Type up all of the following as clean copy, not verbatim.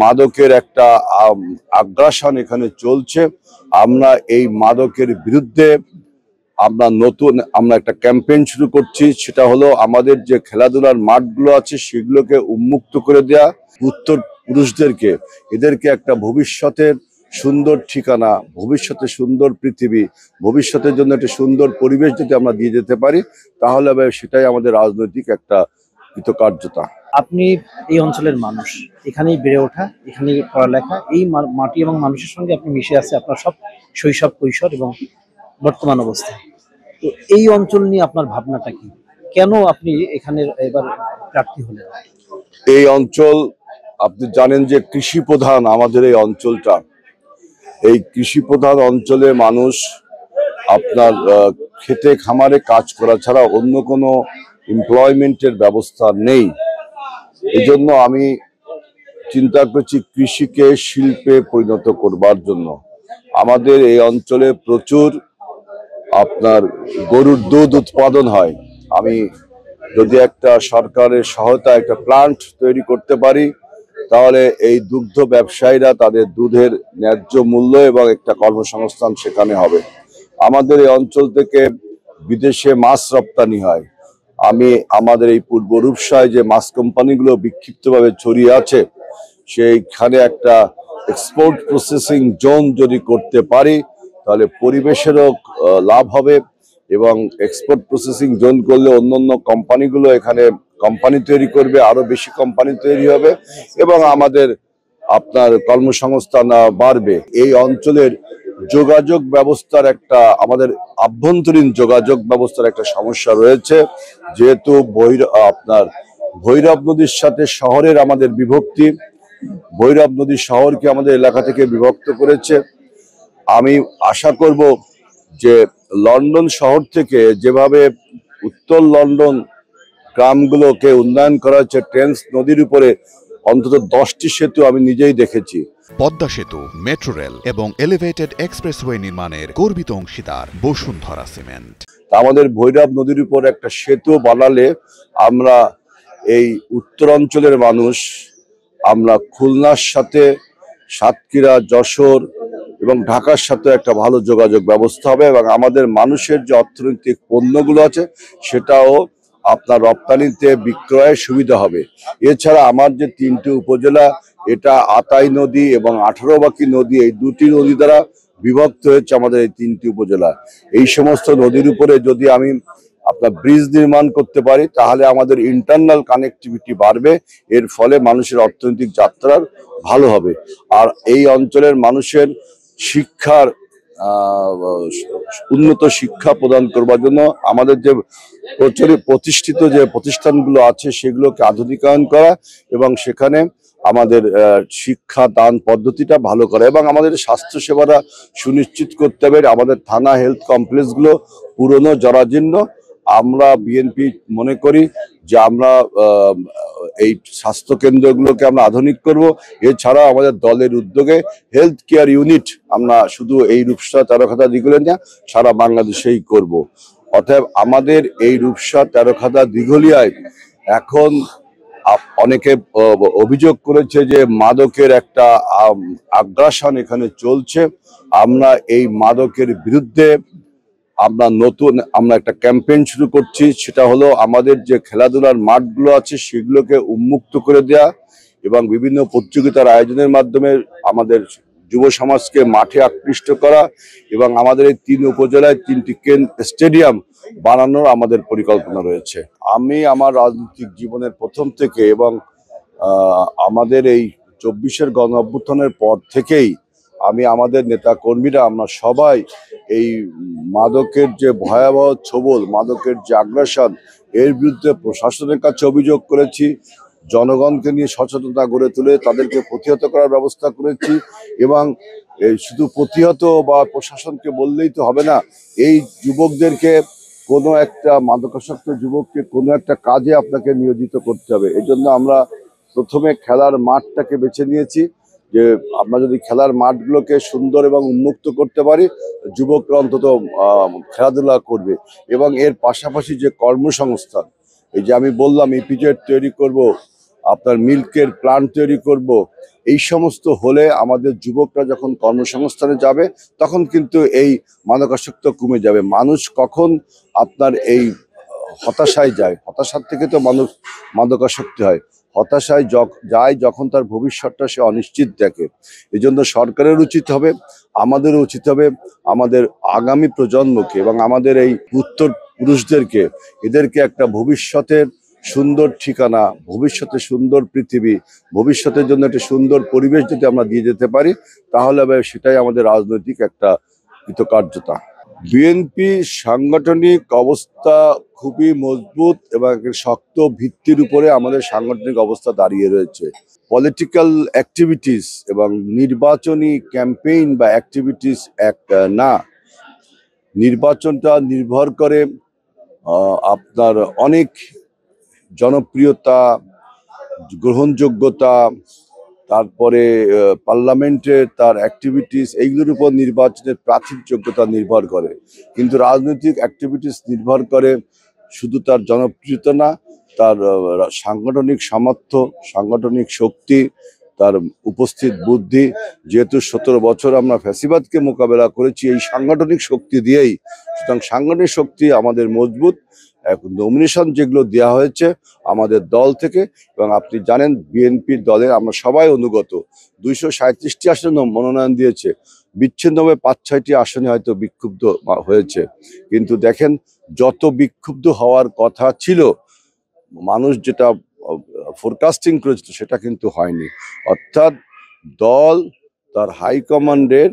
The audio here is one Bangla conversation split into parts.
মাদকের একটা আগ্রাসন এখানে চলছে। আমরা এই মাদকের বিরুদ্ধে আমরা একটা ক্যাম্পেইন শুরু করছি। সেটা হলো আমাদের যে খেলাধুলার মাঠগুলো আছে সেগুলোকে উন্মুক্ত করে দেয়া, উত্তর পুরুষদেরকে এদেরকে একটা ভবিষ্যতের সুন্দর ঠিকানা, ভবিষ্যতে সুন্দর পৃথিবী, ভবিষ্যতের জন্য একটা সুন্দর পরিবেশ যদি আমরা দিয়ে যেতে পারি তাহলে সেটাই আমাদের রাজনৈতিক একটা কৃতকার্যতা। আপনি এই অঞ্চলের মানুষ, এখানেই বেড়ে ওঠা, এখানেই পড়ালেখা, এই মাটি এবং মানুষের সঙ্গে আপনি মিশে আছে আপনার সব শৈশব, কৈশোর এবং বর্তমান অবস্থা। তো এই অঞ্চল নিয়ে আপনার ভাবনাটা কি? কেন আপনি এখানে এবার প্রার্থী হলেন? এই অঞ্চল আপনি জানেন যে কৃষি প্রধান আমাদের এই অঞ্চলটা। এই কৃষি প্রধান অঞ্চলে মানুষ আপনার খেতে খামারে কাজ করা ছাড়া অন্য কোনো এমপ্লয়মেন্টের ব্যবস্থা নেই। এই জন্য আমি চিন্তা করছি কৃষিকে শিল্পে পরিণত করবার জন্য। আমাদের এই অঞ্চলে প্রচুর আপনার গরুর দুধ উৎপাদন হয়। আমি যদি একটা সরকারের সহায়তা একটা প্লান্ট তৈরি করতে পারি তাহলে এই দুগ্ধ ব্যবসায়ীরা তাদের দুধের ন্যায্য মূল্য এবং একটা কর্মসংস্থান সেখানে হবে। আমাদের এই অঞ্চল থেকে বিদেশে মাছ রপ্তানি হয়। আমাদের এই পূর্ব রূপসায় যে মাছ কোম্পানিগুলো বিক্ষিপ্তভাবে ছড়িয়ে আছে সেইখানে একটা এক্সপোর্ট প্রসেসিং জোন যদি করতে পারি তাহলে পরিবেশেরও লাভ হবে এবং এক্সপোর্ট প্রসেসিং জোন করলে অন্যান্য কোম্পানিগুলো এখানে কোম্পানি তৈরি করবে, আরো বেশি কোম্পানি তৈরি হবে এবং আমাদের আপনার কর্মসংস্থান বাড়বে। এই অঞ্চলের যোগাযোগ ব্যবস্থার আমাদের আভ্যন্তরীণ যোগাযোগ ব্যবস্থার একটা সমস্যা রয়েছে, যেহেতু ভৈরব নদীর সাথে শহরের আমাদের বিভক্তি। ভৈরব নদী শহরকে আমাদের এলাকা থেকে বিভক্ত করেছে। আমি আশা করব যে লন্ডন শহর থেকে যেভাবে উত্তর লন্ডন গ্রামগুলোকে উন্নয়ন করা হচ্ছে, টেমস নদীর উপরে অন্তত 10টি সেতু আমি নিজেই দেখেছি। পদ্মা সেতু, মেট্রো রেল এবং এলিভেটেড এক্সপ্রেসওয়ে নির্মাণের গর্বিত অংশীদার বসুন্ধরা সিমেন্ট। আমাদের ভৈরব নদীর উপর একটা সেতু বানালে আমরা এই উত্তরাঞ্চলের মানুষ, আমরা খুলনার সাথে সাতক্ষীরা, যশোর এবং ঢাকার সাথে একটা ভালো যোগাযোগ ব্যবস্থা হবে এবং আমাদের মানুষের যে অর্থনৈতিক পণ্যগুলো আছে সেটাও আপনার রপ্তানিতে বিক্রয়ের সুবিধা হবে। এছাড়া আমার যে 3টি উপজেলা, এটা আতাই নদী এবং 18বাকি নদী, এই 2টি নদী দ্বারা বিভক্ত হয়েছে আমাদের এই 3টি উপজেলা। এই সমস্ত নদীর উপরে যদি আমি আপনার ব্রিজ নির্মাণ করতে পারি তাহলে আমাদের ইন্টারনাল কানেক্টিভিটি বাড়বে, এর ফলে মানুষের অর্থনৈতিক যাত্রার ভালো হবে। আর এই অঞ্চলের মানুষের শিক্ষার উন্নত শিক্ষা প্রদান করবার জন্য আমাদের যে প্রতিষ্ঠিত যে প্রতিষ্ঠানগুলো আছে সেগুলোকে আধুনিকায়ন করা এবং সেখানে আমাদের শিক্ষা দান পদ্ধতিটা ভালো করা এবং আমাদের স্বাস্থ্য সেবাটা সুনিশ্চিত করতে হবে। আমাদের থানা হেলথ কমপ্লেক্সগুলো পুরনো জরাজীর্ণ। আমরা বিএনপি মনে করি যে আমরা এই স্বাস্থ্য কেন্দ্রগুলোকে আমরা আধুনিক করব। এছাড়া আমাদের দলের উদ্যোগে হেলথ কেয়ার ইউনিট আমরা শুধু এই রূপসা তেরোখাদা দিগুলো না সারা বাংলাদেশেই করব। অতএব আমাদের এই রূপসা তেরোখাদা দিঘলিয়ায় এখন অনেকে অভিযোগ করেছে যে মাদকের একটা আগ্রাসন এখানে চলছে। আমরা এই মাদকের বিরুদ্ধে আমরা একটা ক্যাম্পেইন শুরু করছি। সেটা হলো আমাদের যে খেলাধুলার মাঠগুলো আছে সেগুলোকে উন্মুক্ত করে দেয়া এবং বিভিন্ন প্রতিযোগিতার আয়োজনের মাধ্যমে আমাদের যুব সমাজকে মাঠে আকৃষ্ট করা এবং আমাদের এই 3 উপজেলায় 3টি স্টেডিয়াম বানানোর আমাদের পরিকল্পনা রয়েছে। আমি আমার রাজনৈতিক জীবনের প্রথম থেকে এবং আমাদের এই 24-এর গণ অভ্যুত্থানের পর থেকেই আমাদের নেতা কর্মীরা আমরা সবাই এই মাদকের যে ভয়াবহ ছোবল, মাদকের যে আগ্রাসন, এর বিরুদ্ধে প্রশাসনের কাছে অভিযোগ করেছি, জনগণকে নিয়ে সচেতনতা গড়ে তুলে তাদেরকে প্রতিহত করার ব্যবস্থা করেছি এবং শুধু প্রতিহত বা প্রশাসনকে বললেই তো হবে না, এই যুবকদেরকে কোনো একটা মাদকাসক্ত যুবককে কোনো একটা কাজে আপনাকে নিয়োজিত করতে হবে। এই জন্য আমরা প্রথমে খেলার মাঠটাকে বেছে নিয়েছি যে আমরা যদি খেলার মাঠগুলোকে সুন্দর এবং উন্মুক্ত করতে পারি যুবকরা অন্তত খেলাধুলা করবে এবং এর পাশাপাশি যে কর্মসংস্থান, এই যে আমি বললাম ইপিজেড তৈরি করব, আপনার মিল্কের প্লান্ট তৈরি করব, এই সমস্ত হলে আমাদের যুবকরা যখন কর্মসংস্থানে যাবে তখন কিন্তু এই মাদকাসক্ত কমে যাবে। মানুষ কখন আপনার এই হতাশায় যায়, হতাশার থেকে তো মানুষ মাদকাসক্তি হয়। হতাশায় যায় যখন তার ভবিষ্যৎটা সে অনিশ্চিত দেখে। এই জন্য সরকারের উচিত হবে, আমাদেরও উচিত হবে, আমাদের আগামী প্রজন্মকে এবং আমাদের এই উত্তর পুরুষদেরকে, এদেরকে একটা ভবিষ্যতের সুন্দর ঠিকানা, ভবিষ্যতে সুন্দর পৃথিবী, ভবিষ্যতের জন্য একটা সুন্দর পরিবেশ যদি আমরা দিয়ে যেতে পারি, তাহলে সেটাই আমাদের রাজনৈতিক একটা কৃতকার্যতা। বিএনপি সাংগঠনিক অবস্থা খুবই মজবুত এবং শক্ত ভিত্তির উপরে আমাদের সাংগঠনিক অবস্থা দাঁড়িয়ে রয়েছে। পলিটিক্যাল অ্যাক্টিভিটিস এবং নির্বাচনী ক্যাম্পেইন বা অ্যাক্টিভিটিস এক না। নির্বাচনটা নির্ভর করে আপনার অনেক জনপ্রিয়তা, গ্রহণযোগ্যতা, তারপরে পার্লামেন্টের তার অ্যাক্টিভিটিস, এইগুলোর উপর নির্বাচনের প্রার্থীর যোগ্যতা নির্ভর করে। কিন্তু রাজনৈতিক অ্যাক্টিভিটিস নির্ভর করে শুধু তার জনপ্রিয়তা না, তার সাংগঠনিক সামর্থ্য, সাংগঠনিক শক্তি, তার উপস্থিত বুদ্ধি। যেহেতু 17 বছর আমরা ফ্যাসিবাদকে মোকাবেলা করেছি এই সাংগঠনিক শক্তি দিয়েই, সুতরাং সাংগঠনিক শক্তি আমাদের মজবুত। এখন নমিনেশন যেগুলো দেওয়া হয়েছে আমাদের দল থেকে, এবং আপনি জানেন বিএনপির দলে আমরা সবাই অনুগত। 237টি আসনে মনোনয়ন দিয়েছে, বিচ্ছিন্নভাবে 5-6টি আসনে হয়তো বিক্ষুব্ধ হয়েছে। কিন্তু দেখেন, যত বিক্ষুব্ধ হওয়ার কথা ছিল, মানুষ যেটা ফোরকাস্টিং করেছিল সেটা কিন্তু হয়নি। অর্থাৎ দল তার হাইকমান্ডের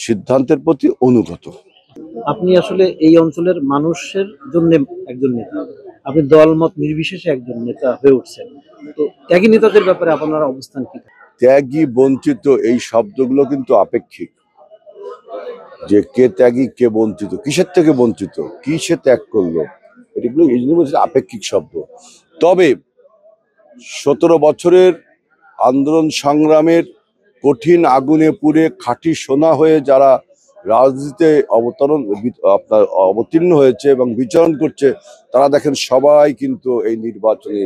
সিদ্ধান্তের প্রতি অনুগত। আপনি আসলে এই অঞ্চলের মানুষের জন্য একজন নেতা, আপনি দলমত নির্বিশেষে একজন নেতা হয়ে উঠছেন। তো ত্যাগী নেতাদের ব্যাপারে আপনার অবস্থান কি? ত্যাগী, বঞ্চিত এই শব্দগুলো কিন্তু আপেক্ষিক। যে কে ত্যাগী, কে বঞ্চিত, কিসের থেকে বঞ্চিত, কি সে ত্যাগ করলো, এগুলো আপেক্ষিক শব্দ। তবে 17 বছরের আন্দোলন সংগ্রামের কঠিন আগুনে পুড়ে খাঁটি সোনা হয়ে যারা রাজনীতিতে অবতীর্ণ হয়েছে এবং বিচরণ করছে, তারা দেখেন সবাই কিন্তু এই নির্বাচনে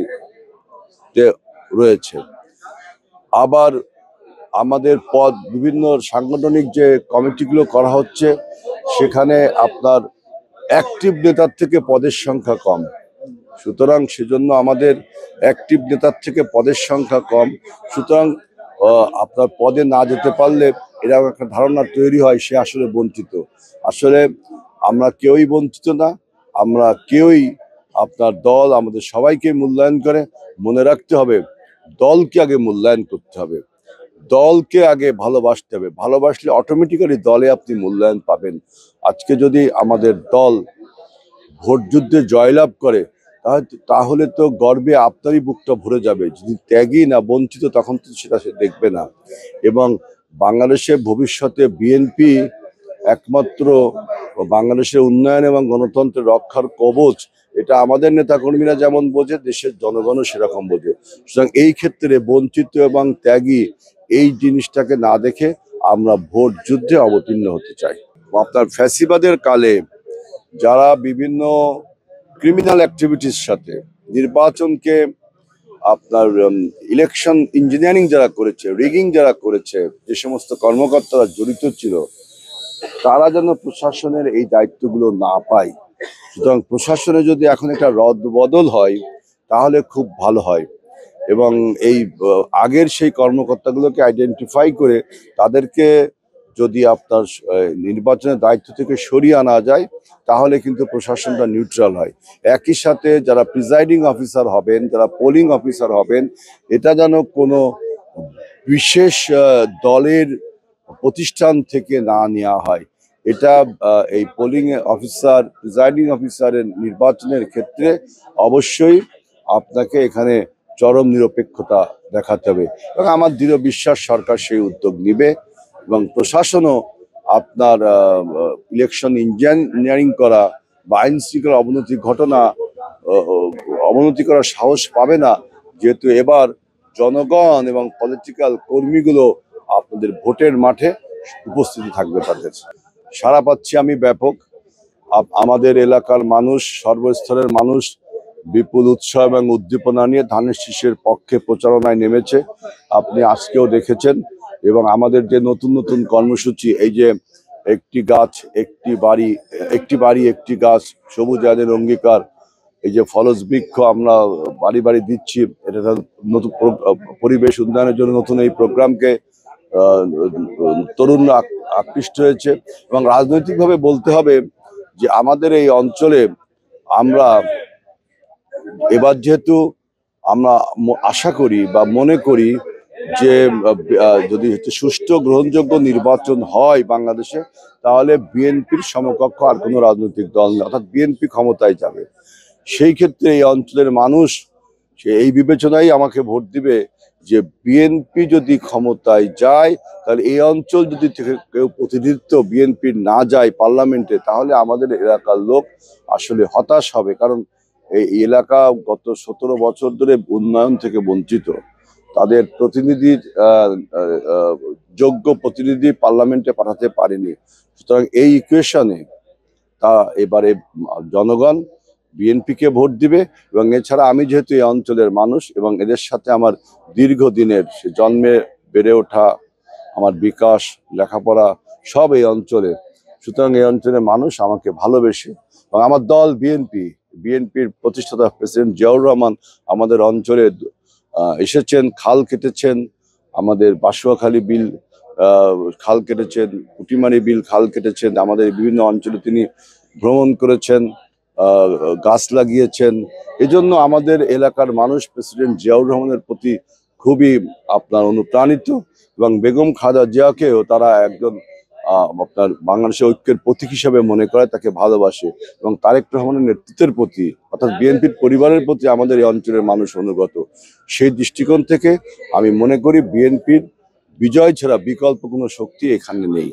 রয়েছে। আবার আমাদের পদ, বিভিন্ন সাংগঠনিক যে কমিটিগুলো করা হচ্ছে, সেখানে আপনার অ্যাক্টিভ নেতার থেকে পদের সংখ্যা কম। সুতরাং সেজন্য আমাদের অ্যাক্টিভ নেতার থেকে পদের সংখ্যা কম। সুতরাং আপনার পদে না যেতে পারলে এরকম একটা ধারণা তৈরি হয় সে আসলে বঞ্চিত। আসলে আমরা কেউই বঞ্চিত না, আমরা কেউই, আপনার দল আমাদের সবাইকে মূল্যায়ন করে। মনে রাখতে হবে, দলকে আগে মূল্যায়ন করতে হবে, দলকে আগে ভালোবাসতে হবে। ভালোবাসলে অটোমেটিক্যালি দলে আপনি মূল্যায়ন পাবেন। আজকে যদি আমাদের দল ভোট যুদ্ধে জয়লাভ করে, তাহলে তো গর্বে আপনারই বুকটা ভরে যাবে। যদি ত্যাগী না বঞ্চিত, তখন তো সেটা সে দেখবে না। এবং বাংলাদেশের ভবিষ্যতে বিএনপি একমাত্র বাংলাদেশের উন্নয়ন এবং গণতন্ত্রের রক্ষার কবচ, এটা আমাদের নেতাকর্মীরা যেমন বোঝে, দেশের জনগণও সেরকম বোঝে। সুতরাং এই ক্ষেত্রে বঞ্চিত এবং ত্যাগী এই জিনিসটাকে না দেখে আমরা ভোট যুদ্ধে অবতীর্ণ হতে চাই। আপনার ফ্যাসিবাদের কালে যারা বিভিন্ন ক্রিমিনাল অ্যাক্টিভিটির সাথে নির্বাচনকে, আপনার ইলেকশন ইঞ্জিনিয়ারিং যারা করেছে, রিগিং যারা করেছে, যে সমস্ত কর্মকর্তারা জড়িত ছিল, তারা যেন প্রশাসনের এই দায়িত্বগুলো না পায়। সুতরাং প্রশাসনে যদি এখন একটা রদবদল হয় তাহলে খুব ভালো হয়, এবং এই আগের সেই কর্মকর্তাগুলোকে আইডেন্টিফাই করে তাদেরকে যদি আপনার নির্বাচনের দায়িত্ব থেকে সরিয়ে আনা যায়, তাহলে কিন্তু প্রশাসনটা নিউট্রাল হয়। একই সাথে যারা প্রিজাইডিং অফিসার হবেন, যারা পোলিং অফিসার হবেন, এটা যেন কোনো বিশেষ দলের প্রতিষ্ঠান থেকে না নেওয়া হয়। এটা এই পোলিং অফিসার, প্রিজাইডিং অফিসারের নির্বাচনের ক্ষেত্রে অবশ্যই আপনাকে এখানে চরম নিরপেক্ষতা দেখাতে হবে, এবং আমার দৃঢ় বিশ্বাস সরকার সেই উদ্যোগ নিবে। এবং প্রশাসনও আপনার ইলেকশন ইঞ্জিনিয়ারিং করা বা আইন শৃঙ্খলা অবনতি করার সাহস পাবে না, যেহেতু এবার জনগণ এবং পলিটিক্যাল কর্মীগুলো আপনাদের ভোটের মাঠে উপস্থিতি থাকবে। তাদের সাড়া পাচ্ছি আমি ব্যাপক। আমাদের এলাকার মানুষ, সর্বস্তরের মানুষ বিপুল উৎসাহ এবং উদ্দীপনা নিয়ে ধানের শীষের পক্ষে প্রচারণায় নেমেছে। আপনি আজকেও দেখেছেন। এবং আমাদের যে নতুন নতুন কর্মসূচি, এই যে একটি গাছ একটি বাড়ি, একটি বাড়ি একটি গাছ, সবুজ আইনের অঙ্গীকার, এই যে ফলস বৃক্ষ আমরা বাড়ি বাড়ি দিচ্ছি, এটা নতুন পরিবেশ উন্নয়নের জন্য নতুন এই প্রোগ্রামকে তরুণরা আকৃষ্ট হয়েছে। এবং রাজনৈতিকভাবে বলতে হবে যে আমাদের এই অঞ্চলে আমরা এবার যেহেতু আমরা আশা করি বা মনে করি যে যদি সুষ্ঠু গ্রহণযোগ্য নির্বাচন হয় বাংলাদেশে, তাহলে বিএনপির সমকক্ষ আর কোনো রাজনৈতিক দল নেই, অর্থাৎ বিএনপি ক্ষমতায় যাবে। সেই ক্ষেত্রে এই অঞ্চলের মানুষ সে এই বিবেচনায় আমাকে ভোট দিবে যে বিএনপি যদি ক্ষমতায় যায়, তাহলে এই অঞ্চল যদি থেকে কেউ প্রতিনিধিত্ব বিএনপির না যায় পার্লামেন্টে, তাহলে আমাদের এলাকার লোক আসলে হতাশ হবে। কারণ এই এলাকা গত 17 বছর ধরে উন্নয়ন থেকে বঞ্চিত, তাদের প্রতিনিধির যোগ্য প্রতিনিধি পার্লামেন্টে পাঠাতে পারেনি। সুতরাং এই ইকুয়েশনে তা এবারে জনগণ বিএনপিকে ভোট দিবে। এবং এছাড়া আমি যেহেতু এই অঞ্চলের মানুষ এবং এদের সাথে আমার দীর্ঘদিনের জন্মে বেড়ে ওঠা, আমার বিকাশ, লেখাপড়া সব এই অঞ্চলে, সুতরাং এই অঞ্চলের মানুষ আমাকে ভালোবেসে এবং আমার দল বিএনপির প্রতিষ্ঠাতা প্রেসিডেন্ট জিয়াউর রহমান আমাদের অঞ্চলে এসেছেন, খাল কেটেছেন, আমাদের বাসুয়াখালী বিল খাল কেটেছেন, পুটিমারি বিল খাল কেটেছেন, আমাদের বিভিন্ন অঞ্চলে তিনি ভ্রমণ করেছেন, গাছ লাগিয়েছেন। এজন্য আমাদের এলাকার মানুষ প্রেসিডেন্ট জিয়াউর রহমানের প্রতি খুবই অনুপ্রাণিত এবং বেগম খালেদা জিয়াকেও তারা একজন বাংলাদেশের ঐক্যের প্রতীক হিসেবে মনে করে, তাকে ভালোবাসে এবং তারেক রহমানের নেতৃত্বের প্রতি অর্থাৎ বিএনপির পরিবারের প্রতি আমাদের এই অঞ্চলের মানুষ অনুগত। সেই দৃষ্টিকোণ থেকে আমি মনে করি বিএনপির বিজয় ছাড়া বিকল্প কোনো শক্তি এখানে নেই।